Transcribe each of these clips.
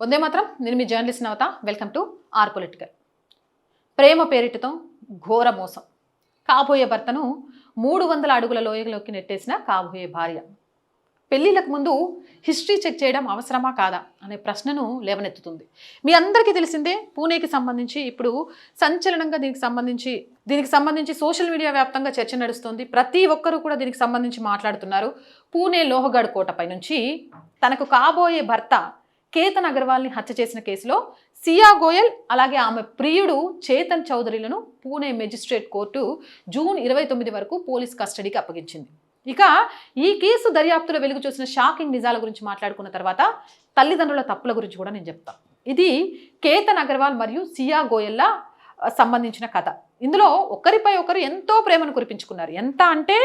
వందే మాత్రం. నేను మీ journalist Navata. Welcome to our political. ప్రేమ పేరిటతో ఘోర మోసం. కాబోయే భర్తను 300 అడుగుల లోయలోకి నెట్టేసిన కాబోయే భార్య. పెళ్లిలకు ముందు హిస్టరీ చెక్ చేయడం అవసరమా కాదా అనే ప్రశ్నను లేవనెత్తుతుంది. మీ అందరికీ తెలిసిందే, పూణేకి సంబంధించి ఇప్పుడు సంచలనంగా దీనికి సంబంధించి సోషల్ మీడియా వ్యాప్తంగా చర్చ నడుస్తుంది. ప్రతి ఒక్కరూ కూడా దీనికి సంబంధించి మాట్లాడుతున్నారు. పూణే లోహగఢ్ కోటపై నుంచి తనకు కాబోయే భర్త కేతన్ అగర్వాల్ని హత్య చేసిన కేసులో సియా గోయల్ అలాగే ఆమె ప్రియుడు చేతన్ చౌదరిలను పూణే మెజిస్ట్రేట్ కోర్టు జూన్ 29 వరకు పోలీస్ కస్టడీకి అప్పగించింది. ఇక ఈ కేసు దర్యాప్తులో వెలుగు చూసిన షాకింగ్ నిజాల గురించి మాట్లాడుకున్న తర్వాత తల్లిదండ్రుల తప్పుల గురించి కూడా నేను చెప్తాను. ఇది కేతన్ అగర్వాల్ మరియు సియా గోయల్ల సంబంధించిన కథ. ఇందులో ఒకరిపై ఒకరు ఎంతో ప్రేమను కురిపించుకున్నారు. ఎంత అంటే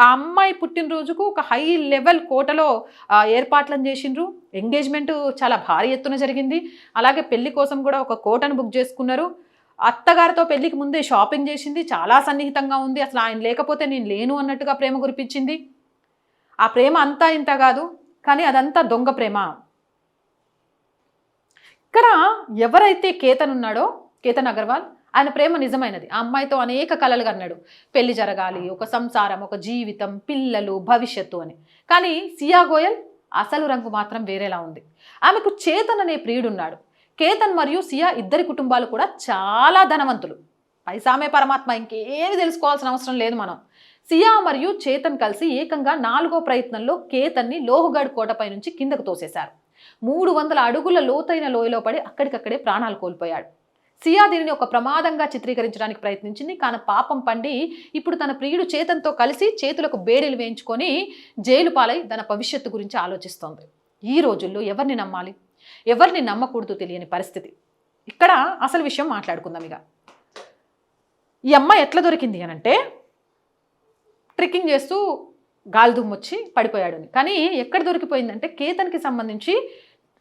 ఆ అమ్మాయి పుట్టినరోజుకు ఒక హై లెవెల్ కోటలో ఏర్పాట్లను చేసిండ్రు. ఎంగేజ్మెంట్ చాలా భారీ ఎత్తున జరిగింది. అలాగే పెళ్లి కోసం కూడా ఒక కోటను బుక్ చేసుకున్నారు. అత్తగారితో పెళ్లికి ముందే షాపింగ్ చేసింది. చాలా సన్నిహితంగా ఉంది. అసలు ఆయన లేకపోతే నేను లేను అన్నట్టుగా ప్రేమ కురిపించింది. ఆ ప్రేమ అంతా ఇంత కాదు, కానీ అదంతా దొంగ ప్రేమ. ఇక్కడ ఎవరైతే కేతన్ ఉన్నాడో, కేతన్ అగర్వాల్, ఆయన ప్రేమ నిజమైనది. ఆ అమ్మాయితో అనేక కలలుగా అన్నాడు, పెళ్లి జరగాలి, ఒక సంసారం, ఒక జీవితం, పిల్లలు, భవిష్యత్తు అని. కానీ సియా గోయల్ అసలు రంగు మాత్రం వేరేలా ఉంది. ఆమెకు చేతన్ అనే ప్రియుడున్నాడు. కేతన్ మరియు సియా ఇద్దరి కుటుంబాలు కూడా చాలా ధనవంతులు. పైసామే పరమాత్మ, ఇంకేమి తెలుసుకోవాల్సిన అవసరం లేదు మనం. సియా మరియు చేతన్ కలిసి ఏకంగా 4వ ప్రయత్నంలో కేతన్ని లోహగఢ్ కోటపై నుంచి కిందకు తోసేశారు. 300 అడుగుల లోతైన లోయలో పడి అక్కడికక్కడే ప్రాణాలు కోల్పోయాడు. సియా దీనిని ఒక ప్రమాదంగా చిత్రీకరించడానికి ప్రయత్నించింది. కానీ పాపం పండి ఇప్పుడు తన ప్రియుడు చేతన్తో కలిసి చేతులకు బేడీలు వేయించుకొని జైలు పాలై తన భవిష్యత్తు గురించి ఆలోచిస్తోంది. ఈ రోజుల్లో ఎవరిని నమ్మాలి, ఎవరిని నమ్మకూడదు తెలియని పరిస్థితి. ఇక్కడ అసలు విషయం మాట్లాడుకుందాం. ఇక ఈ అమ్మాయి ఎట్లా దొరికింది అనంటే, ట్రెక్కింగ్ చేస్తూ గాలిదుమ్ము వచ్చి పడిపోయాడు అని. కానీ ఎక్కడ దొరికిపోయిందంటే, కేతన్కి సంబంధించి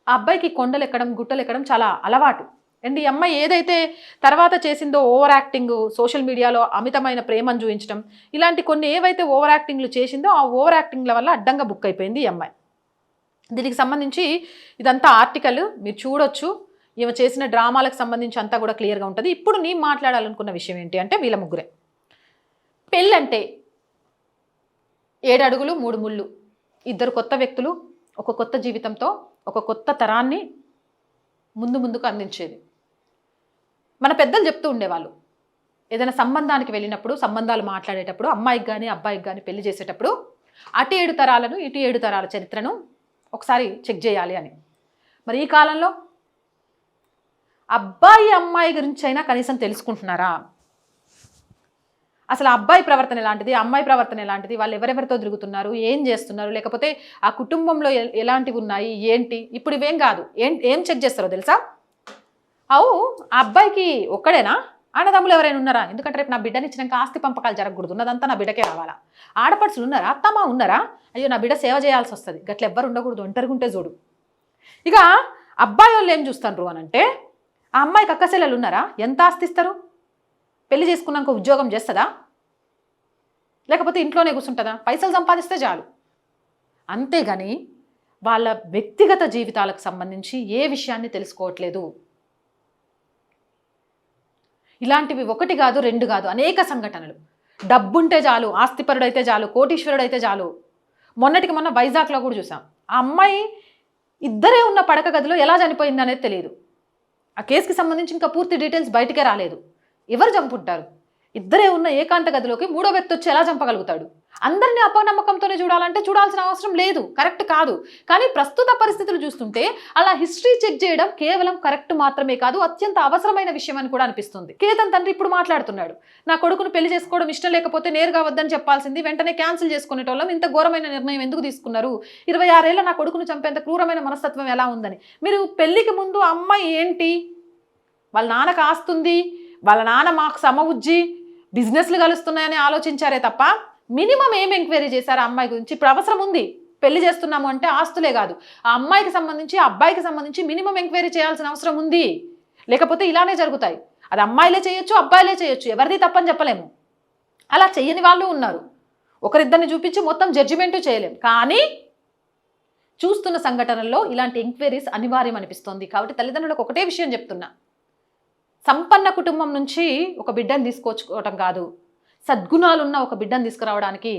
ఆ అబ్బాయికి కొండలు ఎక్కడం, గుట్టలు ఎక్కడం చాలా అలవాటు. అండ్ ఈ అమ్మాయి ఏదైతే తర్వాత చేసిందో, ఓవర్ యాక్టింగ్, సోషల్ మీడియాలో అమితమైన ప్రేమను చూపించడం, ఇలాంటి కొన్ని ఏవైతే ఓవర్ యాక్టింగ్లు చేసిందో ఆ ఓవర్ యాక్టింగ్ల వల్ల అడ్డంగా బుక్ అయిపోయింది ఈ అమ్మాయి. దీనికి సంబంధించి ఇదంతా ఆర్టికల్ మీరు చూడొచ్చు. ఈమె చేసిన డ్రామాలకు సంబంధించి అంతా కూడా క్లియర్గా ఉంటుంది. ఇప్పుడు నేను మాట్లాడాలనుకున్న విషయం ఏంటి అంటే, వీళ్ళ ముగ్గురే. పెళ్ళంటే 7 అడుగులు 3 ముళ్ళు. ఇద్దరు కొత్త వ్యక్తులు ఒక కొత్త జీవితంతో ఒక కొత్త తరాన్ని ముందుకు అందించేది. మన పెద్దలు చెప్తూ ఉండేవాళ్ళు, ఏదైనా సంబంధానికి వెళ్ళినప్పుడు, సంబంధాలు మాట్లాడేటప్పుడు, అమ్మాయికి కానీ అబ్బాయికి కానీ పెళ్లి చేసేటప్పుడు అటు 7 తరాలను ఇటు 7 తరాల చరిత్రను ఒకసారి చెక్ చేయాలి అని. మరి ఈ కాలంలో అబ్బాయి అమ్మాయి గురించి అయినా కనీసం తెలుసుకుంటున్నారా? అసలు అబ్బాయి ప్రవర్తన ఎలాంటిది, అమ్మాయి ప్రవర్తన ఎలాంటిది, వాళ్ళు ఎవరెవరితో తిరుగుతున్నారు, ఏం చేస్తున్నారు, లేకపోతే ఆ కుటుంబంలో ఎలాంటివి ఉన్నాయి, ఏంటి? ఇప్పుడు ఇవేం కాదు. ఏం చెక్ చేస్తారో తెలుసా? ఆ అబ్బాయికి ఒక్కడేనా, అన్నదమ్ములు ఎవరైనా ఉన్నారా? ఎందుకంటే రేపు నా బిడ్డని ఇచ్చినాక ఆస్తి పంపకాలు జరగకూడదు, ఉన్నదంతా నా బిడ్డకే రావాలా. ఆడపడుచులు ఉన్నారా, అత్తమ్మ ఉన్నారా? అయ్యో నా బిడ్డ సేవ చేయాల్సి వస్తుంది, గట్ల ఎవ్వరు ఉండకూడదు, ఒంటరిగుంటే చూడు. ఇక అబ్బాయి వాళ్ళు ఏం చూస్తారు అని అంటే, ఆ అమ్మాయికి అక్కసెల్లెలు ఉన్నారా, ఎంత ఆస్తి ఇస్తారు, పెళ్లి చేసుకున్నాక ఉద్యోగం చేస్తుందా, లేకపోతే ఇంట్లోనే కూర్చుంటుందా, పైసలు సంపాదిస్తే చాలు. అంతేగాని వాళ్ళ వ్యక్తిగత జీవితాలకు సంబంధించి ఏ విషయాన్ని తెలుసుకోవట్లేదు. ఇలాంటివి 1 కాదు 2 కాదు, అనేక సంఘటనలు. డబ్బుంటే చాలు, ఆస్తిపరుడైతే చాలు, కోటీశ్వరుడైతే చాలు. మొన్నటికి మొన్న వైజాగ్లో కూడా చూసాం. ఆ అమ్మాయి ఇద్దరే ఉన్న పడక గదిలో ఎలా చనిపోయింది అనేది తెలియదు. ఆ కేసుకి సంబంధించి ఇంకా పూర్తి డీటెయిల్స్ బయటికే రాలేదు. ఎవరు చంపుంటారు? ఇద్దరే ఉన్న ఏకాంత గదిలోకి 3వ వ్యక్తి వచ్చి ఎలా చంపగలుగుతాడు? అందరినీ అపనమ్మకంతోనే చూడాలంటే చూడాల్సిన అవసరం లేదు, కరెక్ట్ కాదు. కానీ ప్రస్తుత పరిస్థితులు చూస్తుంటే అలా హిస్టరీ చెక్ చేయడం కేవలం కరెక్ట్ మాత్రమే కాదు, అత్యంత అవసరమైన విషయం అని కూడా అనిపిస్తుంది. కేతన్ తండ్రి ఇప్పుడు మాట్లాడుతున్నాడు, నా కొడుకును పెళ్లి చేసుకోవడం ఇష్టం లేకపోతే నేరుగా వద్దని చెప్పాల్సింది, వెంటనే క్యాన్సిల్ చేసుకునేటోళ్ళం, ఇంత ఘోరమైన నిర్ణయం ఎందుకు తీసుకున్నారు? 26 ఏళ్ల నా కొడుకును చంపేంత క్రూరమైన మనస్తత్వం ఎలా ఉందని. మీరు పెళ్లికి ముందు అమ్మాయి ఏంటి, వాళ్ళ నాన్నకు ఆస్తుంది, వాళ్ళ నాన్న మాకు సమవుజ్జి, బిజినెస్లు కలుస్తున్నాయని ఆలోచించారే తప్ప మినిమం ఏం ఎంక్వైరీ చేశారు ఆ అమ్మాయి గురించి? ఇప్పుడు అవసరం ఉంది, పెళ్లి చేస్తున్నాము అంటే ఆస్తులే కాదు, ఆ అమ్మాయికి సంబంధించి అబ్బాయికి సంబంధించి మినిమం ఎంక్వైరీ చేయాల్సిన అవసరం ఉంది. లేకపోతే ఇలానే జరుగుతాయి. అది అమ్మాయిలే చేయొచ్చు, అబ్బాయిలే చేయొచ్చు, ఎవరిది తప్పని చెప్పలేము. అలా చెయ్యని వాళ్ళు ఉన్నారు. ఒకరిద్దరిని చూపించి మొత్తం జడ్జిమెంటు చేయలేము. కానీ చూస్తున్న సంఘటనల్లో ఇలాంటి ఎంక్వైరీస్ అనివార్యం అనిపిస్తోంది. కాబట్టి తల్లిదండ్రులకు ఒకటే విషయం చెప్తున్నా, సంపన్న కుటుంబం నుంచి ఒక బిడ్డను తీసుకొచ్చుకోవటం కాదు, సద్గుణాలున్న ఒక బిడ్డను తీసుకురావడానికి,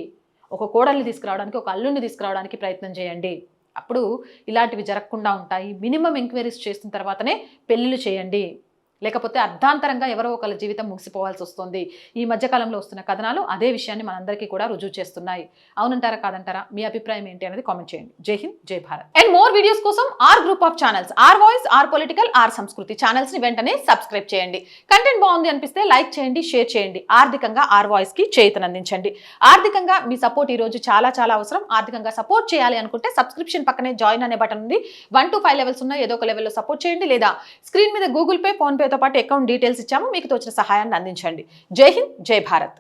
ఒక కోడల్ని తీసుకురావడానికి, ఒక అల్లుడిని తీసుకురావడానికి ప్రయత్నం చేయండి. అప్పుడు ఇలాంటివి జరగకుండా ఉంటాయి. మినిమం ఎంక్వైరీస్ చేసిన తర్వాతనే పెళ్ళిళ్ళు చేయండి. లేకపోతే అర్ధాంతరంగా ఎవరో ఒకళ్ళ జీవితం ముగిసిపోవాల్సి వస్తుంది. ఈ మధ్యకాలంలో వస్తున్న కథనాలు అదే విషయాన్ని మనందరికీ కూడా రుజువు చేస్తున్నాయి. అవునంటారా కాదంటారా? మీ అభిప్రాయం ఏంటి అనేది కామెంట్ చేయండి. జై హింద్, జై భారత్. అండ్ మోర్ వీడియోస్ కోసం R group of channels, R voice, R political, R Sanskriti channels ని వెంటనే సబ్స్క్రైబ్ చేయండి. కంటెంట్ బాగుంది అనిపిస్తే లైక్ చేయండి, షేర్ చేయండి. ఆర్థికంగా ఆర్ వాయిస్ కి చేయూతనందించండి. ఆర్థికంగా మీ సపోర్ట్ ఈ రోజు చాలా చాలా అవసరం. ఆర్థికంగా సపోర్ట్ చేయాలి అనుకుంటే సబ్స్క్రిప్షన్ పక్కనే జాయిన్ అనే బటన్ ఉంది. 1 to 5 లెవెల్స్ ఉన్న ఏదో ఒక లెవెల్లో సపోర్ట్ చేయండి, లేదా స్క్రీన్ మీద గూగుల్ పే, ఫోన్ పేతో పాటు అకౌంట్ డీటెయిల్స్ ఇచ్చాము, మీకు తోచిన సహాయాన్ని అందించండి. జై హింద్, జై భారత్.